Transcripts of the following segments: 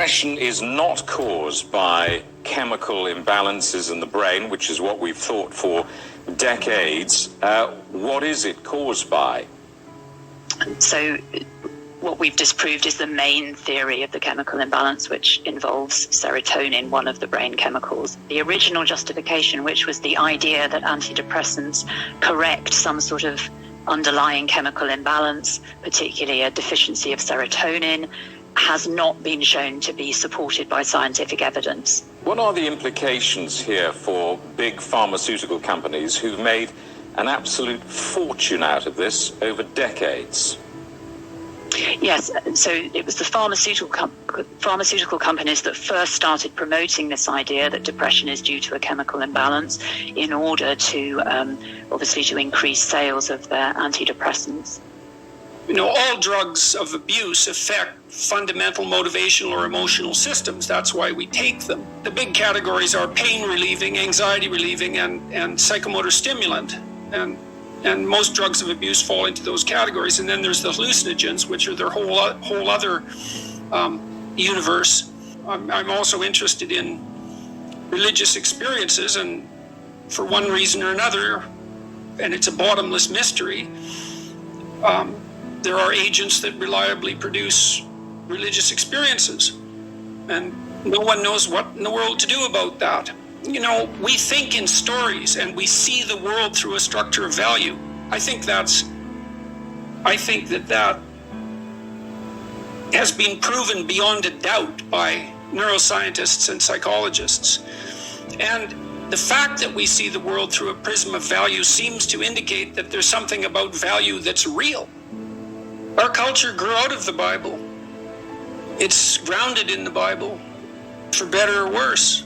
depression is not caused by chemical imbalances in the brain, which is what we've thought for decades. What is it caused by? So what we've disproved is the main theory of the chemical imbalance, which involves serotonin, one of the brain chemicals. The original justification, which was the idea that antidepressants correct some sort of underlying chemical imbalance, particularly a deficiency of serotonin, has not been shown to be supported by scientific evidence. What are the implications here for big pharmaceutical companies who've made an absolute fortune out of this over decades? Yes, so it was the pharmaceutical companies that first started promoting this idea that depression is due to a chemical imbalance in order to, obviously, to increase sales of their antidepressants. You know, all drugs of abuse affect fundamental motivational or emotional systems. That's why we take them. The big categories are pain relieving, anxiety relieving, and psychomotor stimulant. And most drugs of abuse fall into those categories. And then there's the hallucinogens, which are their whole other universe. I'm also interested in religious experiences, and for one reason or another, and it's a bottomless mystery, there are agents that reliably produce religious experiences. And no one knows what in the world to do about that. You know, we think in stories and we see the world through a structure of value. I think that has been proven beyond a doubt by neuroscientists and psychologists. And the fact that we see the world through a prism of value seems to indicate that there's something about value that's real. Our culture grew out of the Bible. It's grounded in the Bible, for better or worse.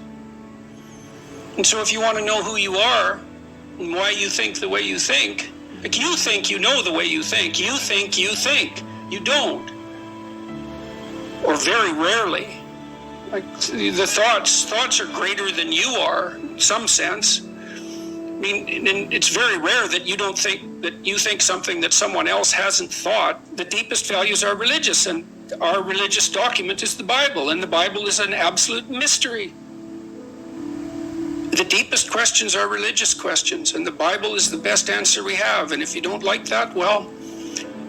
And so if you want to know who you are and why you think the way you think, like you think you know the way you think. You think you think. You don't. Or very rarely. Like the thoughts are greater than you are in some sense. I mean, and it's very rare that you don't think that you think something that someone else hasn't thought. The deepest values are religious, and our religious document is the Bible, and the Bible is an absolute mystery. The deepest questions are religious questions, and the Bible is the best answer we have. And if you don't like that, well,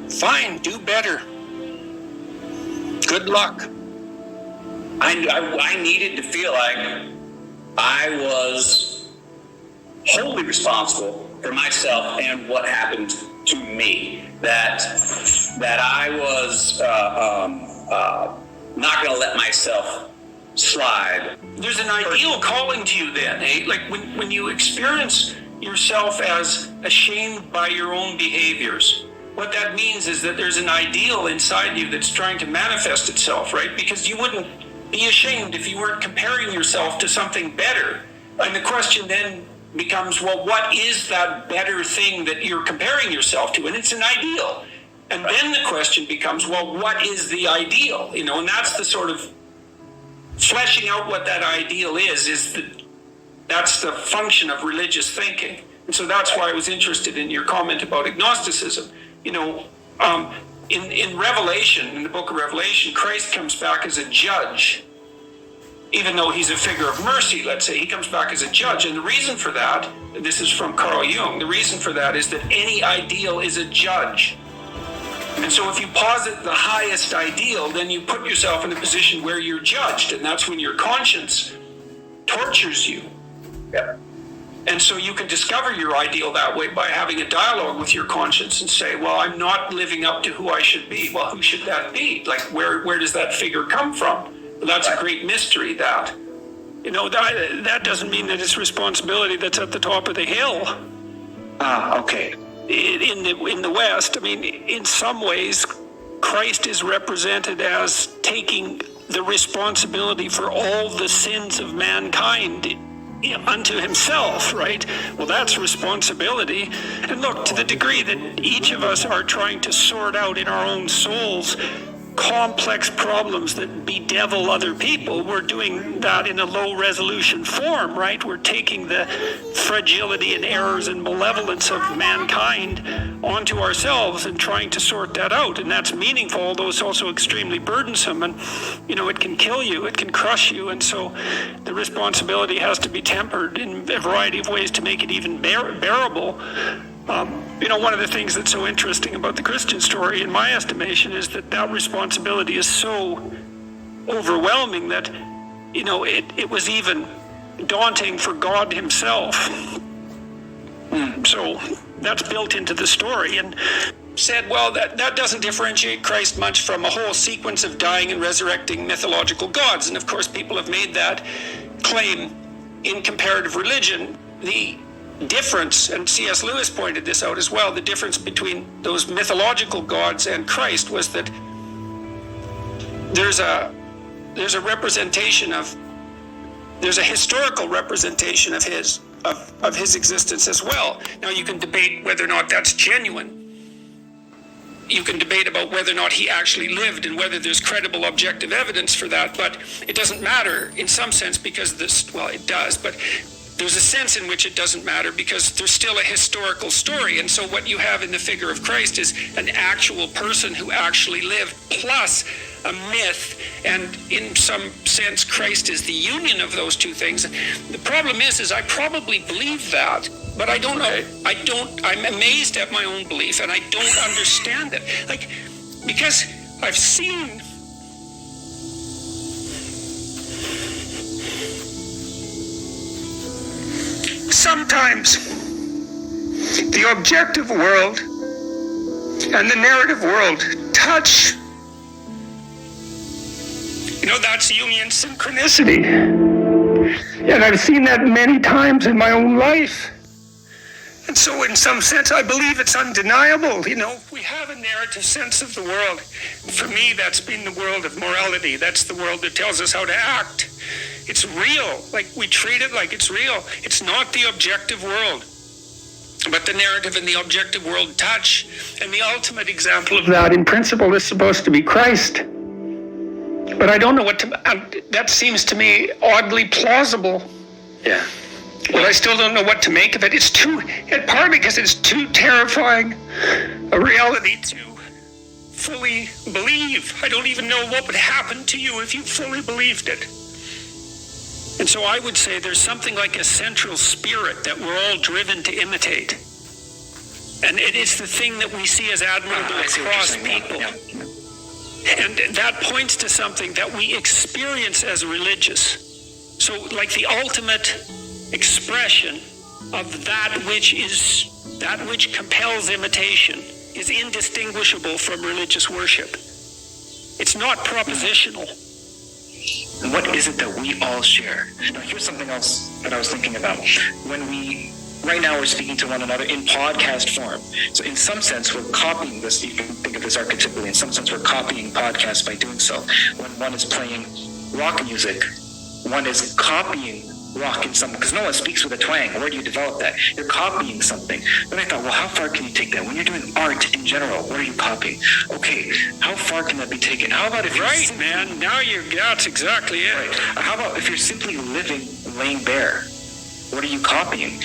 fine, do better. Good luck. I needed to feel like I was wholly responsible for myself and what happened to me. That I was not going to let myself slide. There's an ideal calling to you then, eh? Like when you experience yourself as ashamed by your own behaviors, what that means is that there's an ideal inside you that's trying to manifest itself, right? Because you wouldn't be ashamed if you weren't comparing yourself to something better. And the question then becomes, well, what is that better thing that you're comparing yourself to? And it's an ideal. And then the question becomes, well, what is the ideal? You know, and that's the sort of fleshing out what that ideal is that's the function of religious thinking. And so that's why I was interested in your comment about agnosticism. You know, in Revelation, in the book of Revelation, Christ comes back as a judge. Even though he's a figure of mercy, let's say, he comes back as a judge. And the reason for that, this is from Carl Jung, the reason for that is that any ideal is a judge. And so if you posit the highest ideal, then you put yourself in a position where you're judged, and that's when your conscience tortures you. Yeah. And so you can discover your ideal that way by having a dialogue with your conscience and say, well, I'm not living up to who I should be. Well, who should that be? Like, where does that figure come from? Well, that's a great mystery, that. You know, that doesn't mean that it's responsibility that's at the top of the hill. Okay. In the West, I mean, in some ways, Christ is represented as taking the responsibility for all the sins of mankind unto himself, right? Well, that's responsibility. And look, to the degree that each of us are trying to sort out in our own souls complex problems that bedevil other people, we're doing that in a low resolution form, right? We're taking the fragility and errors and malevolence of mankind onto ourselves and trying to sort that out. And that's meaningful, although it's also extremely burdensome. And, it can kill you, it can crush you. And so the responsibility has to be tempered in a variety of ways to make it even bearable. One of the things that's so interesting about the Christian story, in my estimation, is that responsibility is so overwhelming that, it was even daunting for God himself. So that's built into the story. And said, well, that doesn't differentiate Christ much from a whole sequence of dying and resurrecting mythological gods. And of course, people have made that claim in comparative religion. The difference, and C.S. Lewis pointed this out as well, the difference between those mythological gods and Christ was that there's a historical representation of his existence as well. Now you can debate whether or not that's genuine. You can debate about whether or not he actually lived and whether there's credible objective evidence for that, but it doesn't matter in some sense because it does, but there's a sense in which it doesn't matter because there's still a historical story. And so what you have in the figure of Christ is an actual person who actually lived, plus a myth. And in some sense, Christ is the union of those two things. The problem is I probably believe that, but I don't know. I'm amazed at my own belief, and I don't understand it. Because I've seen sometimes the objective world and the narrative world touch. That's Jungian synchronicity. And I've seen that many times in my own life. And so in some sense, I believe it's undeniable. We have a narrative sense of the world. For me, that's been the world of morality. That's the world that tells us how to act. It's real. We treat it like it's real. It's not the objective world. But the narrative and the objective world touch. And the ultimate example of that, in principle, is supposed to be Christ. But I don't know that seems to me oddly plausible. Yeah. But I still don't know what to make of it. Partly because it's too terrifying a reality to fully believe. I don't even know what would happen to you if you fully believed it. And so I would say there's something like a central spirit that we're all driven to imitate. And it is the thing that we see as admirable across people. Yeah. And that points to something that we experience as religious. So the ultimate expression of that which compels imitation is indistinguishable from religious worship. It's not propositional. And what is it that we all share? Now, here's something else that I was thinking about. Right now we're speaking to one another in podcast form. So in some sense, we're copying this. You can think of this archetypally. In some sense, we're copying podcasts by doing so. When one is playing rock music, one is copying rock in some, because no one speaks with a twang. Where do you develop that? You're copying something. Then I thought, well, how far can you take that? When you're doing art in general, what are you copying? Okay, how far can that be taken? How about if right, man? Now that's exactly it. Right. How about if you're simply living, laying bare? What are you copying?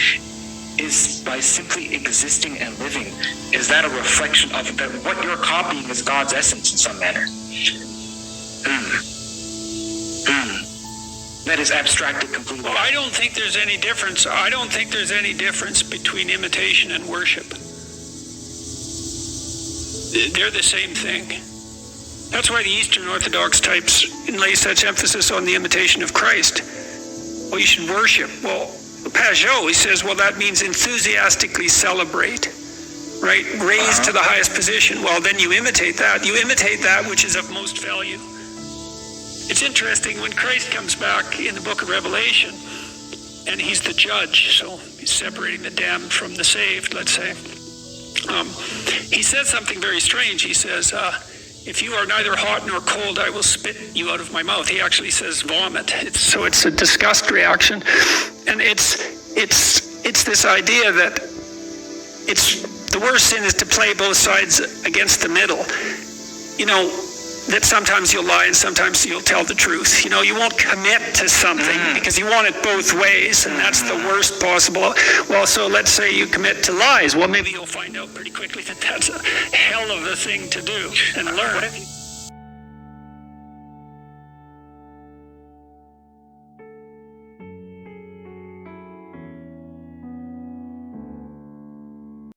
Is by simply existing and living, is that a reflection of that? What you're copying is God's essence in some manner. That is abstracted completely. Well, I don't think there's any difference. I don't think there's any difference between imitation and worship. They're the same thing. That's why the Eastern Orthodox types lay such emphasis on the imitation of Christ. Well, you should worship. Well, Pajot, he says, well, that means enthusiastically celebrate, right? Raise to the highest position. Well, then you imitate that. You imitate that which is of most value. It's interesting when Christ comes back in the book of Revelation, and he's the judge, so he's separating the damned from the saved, let's say. He says something very strange. He says, if you are neither hot nor cold, I will spit you out of my mouth. He actually says vomit. It's a disgust reaction. And it's this idea that the worst sin is to play both sides against the middle. that sometimes you'll lie and sometimes you'll tell the truth. You know, you won't commit to something because you want it both ways, and that's the worst possible. Well, so let's say you commit to lies. Well, maybe you'll find out pretty quickly that that's a hell of a thing to do and learn.